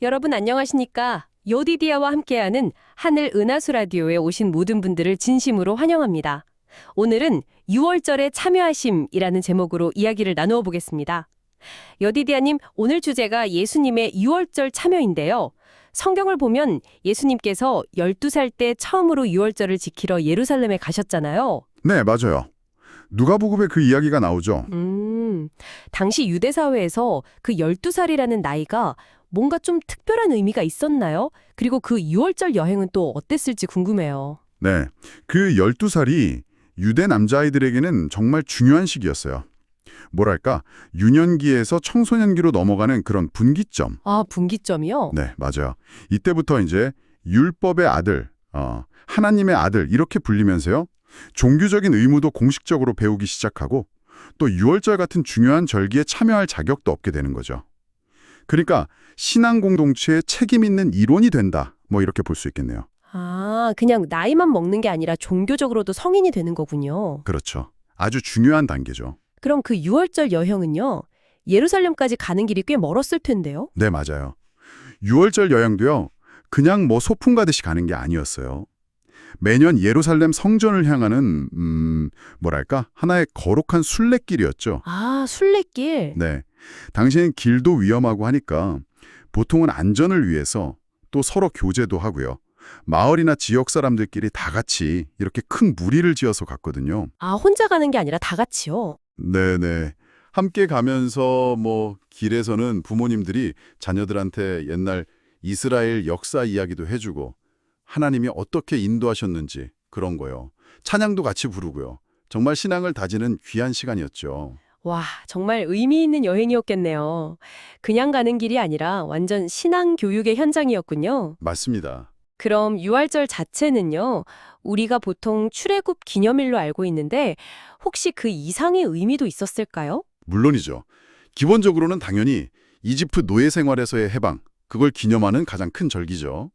여러분 안녕하십니까? 요디디아와 함께하는 하늘 은하수 라디오에 오신 모든 분들을 진심으로 환영합니다. 오늘은 6월절에 참여하심이라는 제목으로 이야기를 나누어 보겠습니다. 여디디아님, 오늘 주제가 예수님의 6월절 참여인데요. 성경을 보면 예수님께서 12살 때 처음으로 6월절을 지키러 예루살렘에 가셨잖아요. 네, 맞아요. 누가복음에 그 이야기가 나오죠. 당시 유대 사회에서 그 12살이라는 나이가 뭔가 좀 특별한 의미가 있었나요? 그리고 그 6월절 여행은 또 어땠을지 궁금해요. 네, 그 12살이 유대 남자아이들에게는 정말 중요한 시기였어요. 뭐랄까, 유년기에서 청소년기로 넘어가는 그런 분기점. 아, 분기점이요? 네, 맞아요. 이때부터 이제 율법의 아들, 하나님의 아들 이렇게 불리면서요. 종교적인 의무도 공식적으로 배우기 시작하고 또 6월절 같은 중요한 절기에 참여할 자격도 얻게 되는 거죠. 그러니까 신앙 공동체에 책임 있는 일원이 된다. 뭐 이렇게 볼 수 있겠네요. 아, 그냥 나이만 먹는 게 아니라 종교적으로도 성인이 되는 거군요. 그렇죠. 아주 중요한 단계죠. 그럼 그 6월절 여행은요? 예루살렘까지 가는 길이 꽤 멀었을 텐데요? 네, 맞아요. 6월절 여행도요. 그냥 뭐 소풍 가듯이 가는 게 아니었어요. 매년 예루살렘 성전을 향하는 뭐랄까? 하나의 거룩한 순례길이었죠. 아, 순례길. 네. 당시엔 길도 위험하고 하니까 보통은 안전을 위해서 또 서로 교제도 하고요. 마을이나 지역 사람들끼리 다 같이 이렇게 큰 무리를 지어서 갔거든요. 아, 혼자 가는 게 아니라 다 같이요? 네네. 함께 가면서 뭐 길에서는 부모님들이 자녀들한테 옛날 이스라엘 역사 이야기도 해주고 하나님이 어떻게 인도하셨는지 그런 거요. 찬양도 같이 부르고요. 정말 신앙을 다지는 귀한 시간이었죠. 와, 정말 의미 있는 여행이었겠네요. 그냥 가는 길이 아니라 완전 신앙 교육의 현장이었군요. 맞습니다. 그럼 유월절 자체는요, 우리가 보통 출애굽 기념일로 알고 있는데 혹시 그 이상의 의미도 있었을까요? 물론이죠. 기본적으로는 당연히 이집트 노예 생활에서의 해방, 그걸 기념하는 가장 큰 절기죠.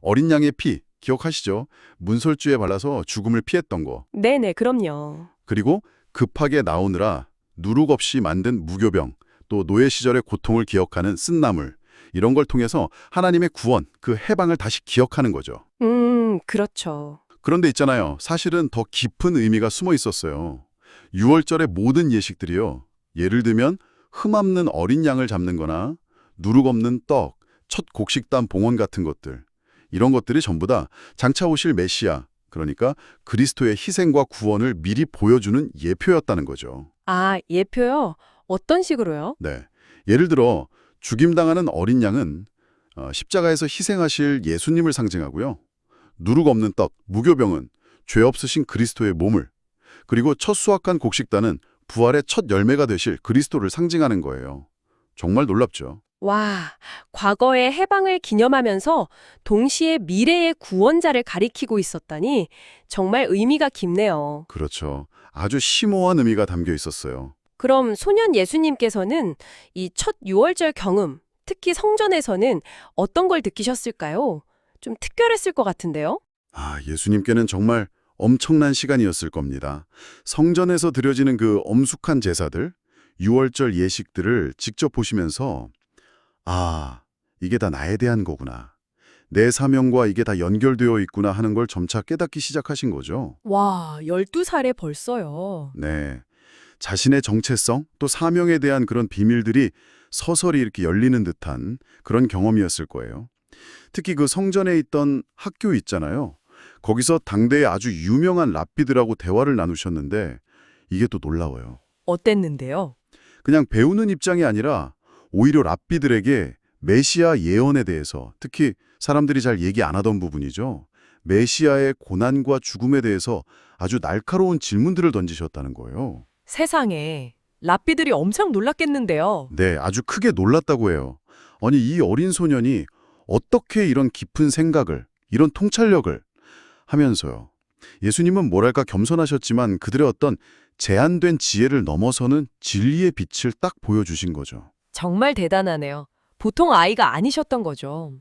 어린 양의 피, 기억하시죠? 문설주에 발라서 죽음을 피했던 거. 네네, 그럼요. 그리고 급하게 나오느라 누룩 없이 만든 무교병, 또 노예 시절의 고통을 기억하는 쓴나물, 이런 걸 통해서 하나님의 구원, 그 해방을 다시 기억하는 거죠. 그렇죠. 그런데 있잖아요. 사실은 더 깊은 의미가 숨어 있었어요. 6월절의 모든 예식들이요. 예를 들면 흠 없는 어린 양을 잡는 거나 누룩 없는 떡, 첫 곡식단 봉헌 같은 것들. 이런 것들이 전부 다 장차 오실 메시아, 그러니까 그리스도의 희생과 구원을 미리 보여주는 예표였다는 거죠. 아, 예표요? 어떤 식으로요? 네. 예를 들어 죽임당하는 어린 양은 십자가에서 희생하실 예수님을 상징하고요. 누룩 없는 떡, 무교병은 죄 없으신 그리스도의 몸을, 그리고 첫 수확한 곡식단은 부활의 첫 열매가 되실 그리스도를 상징하는 거예요. 정말 놀랍죠. 와, 과거의 해방을 기념하면서 동시에 미래의 구원자를 가리키고 있었다니 정말 의미가 깊네요. 그렇죠. 아주 심오한 의미가 담겨 있었어요. 그럼 소년 예수님께서는 이 첫 6월절 경험, 특히 성전에서는 어떤 걸 느끼셨을까요? 좀 특별했을 것 같은데요? 예수님께는 정말 엄청난 시간이었을 겁니다. 성전에서 드려지는 그 엄숙한 제사들, 6월절 예식들을 직접 보시면서 이게 다 나에 대한 거구나. 내 사명과 이게 다 연결되어 있구나 하는 걸 점차 깨닫기 시작하신 거죠. 와, 12살에 벌써요. 네. 자신의 정체성, 또 사명에 대한 그런 비밀들이 서서히 이렇게 열리는 듯한 그런 경험이었을 거예요. 특히 그 성전에 있던 학교 있잖아요. 거기서 당대의 아주 유명한 랍비들하고 대화를 나누셨는데 이게 또 놀라워요. 어땠는데요? 그냥 배우는 입장이 아니라 오히려 랍비들에게 메시아 예언에 대해서, 특히 사람들이 잘 얘기 안 하던 부분이죠. 메시아의 고난과 죽음에 대해서 아주 날카로운 질문들을 던지셨다는 거예요. 세상에, 랍비들이 엄청 놀랐겠는데요. 네, 아주 크게 놀랐다고 해요. 아니, 이 어린 소년이 어떻게 이런 깊은 생각을, 이런 통찰력을 하면서요. 예수님은 뭐랄까 겸손하셨지만 그들의 어떤 제한된 지혜를 넘어서는 진리의 빛을 딱 보여주신 거죠. 정말 대단하네요. 보통 아이가 아니셨던 거죠.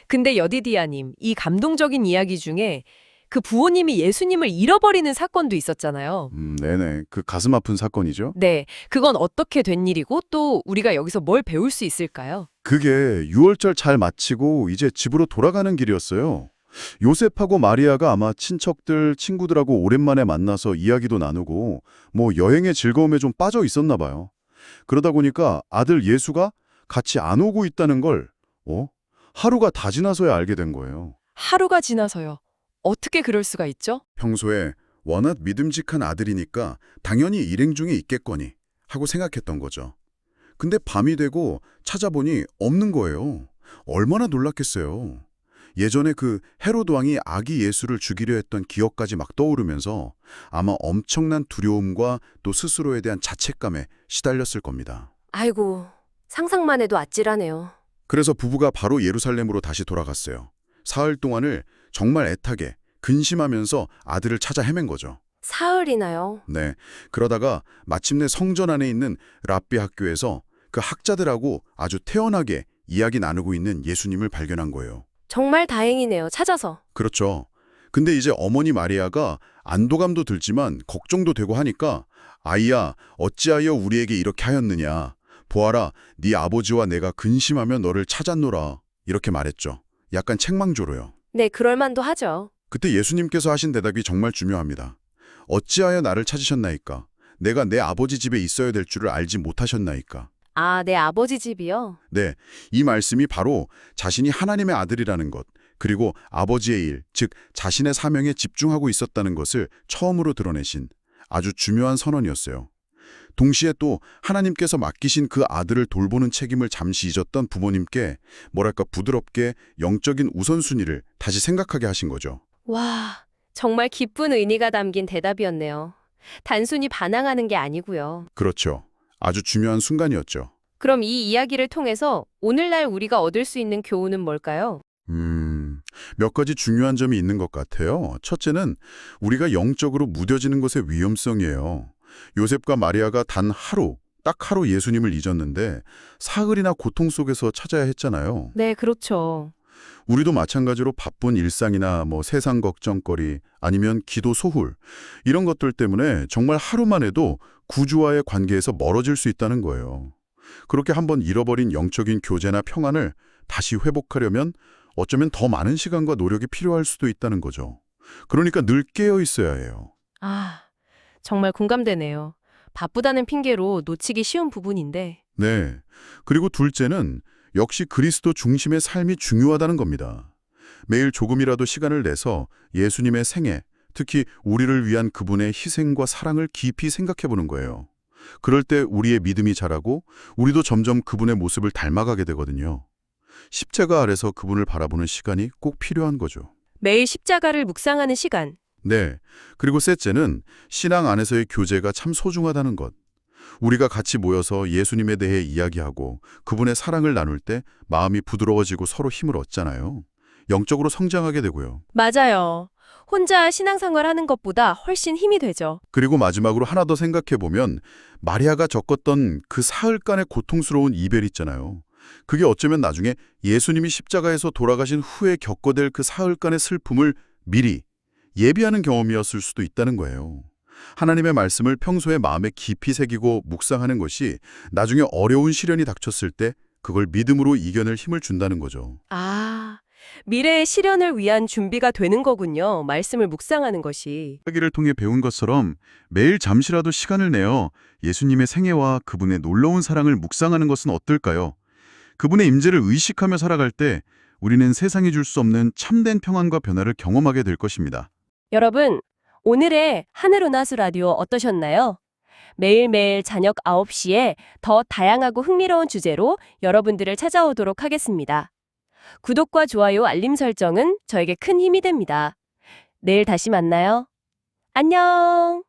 근데 여디디아님, 이 감동적인 이야기 중에 그 부모님이 예수님을 잃어버리는 사건도 있었잖아요. 네네. 그 가슴 아픈 사건이죠. 네, 그건 어떻게 된 일이고 또 우리가 여기서 뭘 배울 수 있을까요? 그게 6월절 잘 마치고 이제 집으로 돌아가는 길이었어요. 요셉하고 마리아가 아마 친척들, 친구들하고 오랜만에 만나서 이야기도 나누고 뭐 여행의 즐거움에 좀 빠져 있었나 봐요. 그러다 보니까 아들 예수가 같이 안 오고 있다는 걸 하루가 다 지나서야 알게 된 거예요. 하루가 지나서요. 어떻게 그럴 수가 있죠? 평소에 워낙 믿음직한 아들이니까 당연히 일행 중에 있겠거니 하고 생각했던 거죠. 근데 밤이 되고 찾아보니 없는 거예요. 얼마나 놀랐겠어요. 예전에 그 헤로드 왕이 아기 예수를 죽이려 했던 기억까지 막 떠오르면서 아마 엄청난 두려움과 또 스스로에 대한 자책감에 시달렸을 겁니다. 아이고, 상상만 해도 아찔하네요. 그래서 부부가 바로 예루살렘으로 다시 돌아갔어요. 사흘 동안을 정말 애타게 근심하면서 아들을 찾아 헤맨 거죠. 사흘이나요? 네. 그러다가 마침내 성전 안에 있는 랍비 학교에서 그 학자들하고 아주 태연하게 이야기 나누고 있는 예수님을 발견한 거예요. 정말 다행이네요. 찾아서. 그렇죠. 근데 이제 어머니 마리아가 안도감도 들지만 걱정도 되고 하니까 아이야, 어찌하여 우리에게 이렇게 하였느냐. 보아라, 네 아버지와 내가 근심하며 너를 찾았노라. 이렇게 말했죠. 약간 책망조로요. 네, 그럴만도 하죠. 그때 예수님께서 하신 대답이 정말 중요합니다. 어찌하여 나를 찾으셨나이까? 내가 내 아버지 집에 있어야 될 줄을 알지 못하셨나이까? 아, 내 아버지 집이요? 네, 이 말씀이 바로 자신이 하나님의 아들이라는 것, 그리고 아버지의 일, 즉 자신의 사명에 집중하고 있었다는 것을 처음으로 드러내신 아주 중요한 선언이었어요. 동시에 또 하나님께서 맡기신 그 아들을 돌보는 책임을 잠시 잊었던 부모님께 뭐랄까 부드럽게 영적인 우선순위를 다시 생각하게 하신 거죠. 와, 정말 깊은 의미가 담긴 대답이었네요. 단순히 반항하는 게 아니고요. 그렇죠. 아주 중요한 순간이었죠. 그럼 이 이야기를 통해서 오늘날 우리가 얻을 수 있는 교훈은 뭘까요? 몇 가지 중요한 점이 있는 것 같아요. 첫째는 우리가 영적으로 무뎌지는 것의 위험성이에요. 요셉과 마리아가 딱 하루 예수님을 잊었는데 사흘이나 고통 속에서 찾아야 했잖아요. 네, 그렇죠. 우리도 마찬가지로 바쁜 일상이나 세상 걱정거리 아니면 기도 소홀 이런 것들 때문에 정말 하루만 해도 구주와의 관계에서 멀어질 수 있다는 거예요. 그렇게 한번 잃어버린 영적인 교제나 평안을 다시 회복하려면 어쩌면 더 많은 시간과 노력이 필요할 수도 있다는 거죠. 그러니까 늘 깨어 있어야 해요. 아, 정말 공감되네요. 바쁘다는 핑계로 놓치기 쉬운 부분인데. 네. 그리고 둘째는 역시 그리스도 중심의 삶이 중요하다는 겁니다. 매일 조금이라도 시간을 내서 예수님의 생애, 특히 우리를 위한 그분의 희생과 사랑을 깊이 생각해 보는 거예요. 그럴 때 우리의 믿음이 자라고 우리도 점점 그분의 모습을 닮아가게 되거든요. 십자가 아래서 그분을 바라보는 시간이 꼭 필요한 거죠. 매일 십자가를 묵상하는 시간. 네. 그리고 셋째는 신앙 안에서의 교제가 참 소중하다는 것. 우리가 같이 모여서 예수님에 대해 이야기하고 그분의 사랑을 나눌 때 마음이 부드러워지고 서로 힘을 얻잖아요. 영적으로 성장하게 되고요. 맞아요. 혼자 신앙생활 하는 것보다 훨씬 힘이 되죠. 그리고 마지막으로 하나 더 생각해보면 마리아가 겪었던 그 사흘간의 고통스러운 이별 있잖아요. 그게 어쩌면 나중에 예수님이 십자가에서 돌아가신 후에 겪어댈 그 사흘간의 슬픔을 미리 예비하는 경험이었을 수도 있다는 거예요. 하나님의 말씀을 평소에 마음에 깊이 새기고 묵상하는 것이 나중에 어려운 시련이 닥쳤을 때 그걸 믿음으로 이겨낼 힘을 준다는 거죠. 아, 미래의 실현을 위한 준비가 되는 거군요. 말씀을 묵상하는 것이. 이야기를 통해 배운 것처럼 매일 잠시라도 시간을 내어 예수님의 생애와 그분의 놀라운 사랑을 묵상하는 것은 어떨까요? 그분의 임재를 의식하며 살아갈 때 우리는 세상이 줄 수 없는 참된 평안과 변화를 경험하게 될 것입니다. 여러분, 오늘의 하늘은하수 라디오 어떠셨나요? 매일매일 저녁 9시에 더 다양하고 흥미로운 주제로 여러분들을 찾아오도록 하겠습니다. 구독과 좋아요, 알림 설정은 저에게 큰 힘이 됩니다. 내일 다시 만나요. 안녕!